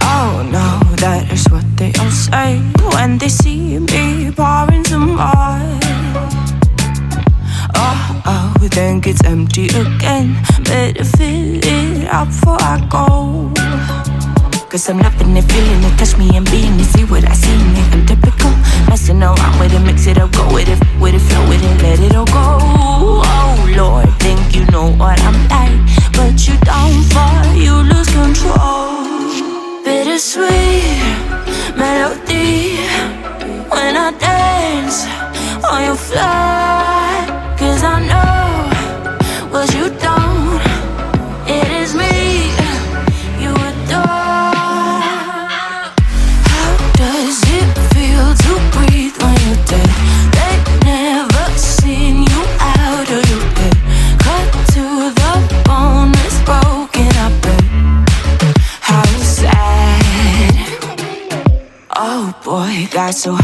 Oh no, that is what they all say when they see me pouring some more. Oh, think it's empty again. Better fill it up before I go. Cause I'm loving it, feeling it, touch me and being it. See what I see in it, I'm typical. Messing around with it, mix it up, go with it, flow with it, let it all go. Oh Lord, think you know what I'm like, but you don't fall, you lose control. Bittersweet melody when I dance on your fly. Cause I know what you don't, it is me you adore. How does it feel to breathe when you're dead? They never seen you out of your head. Cut to the bone, it's broken, I bet. How sad. Oh boy, got so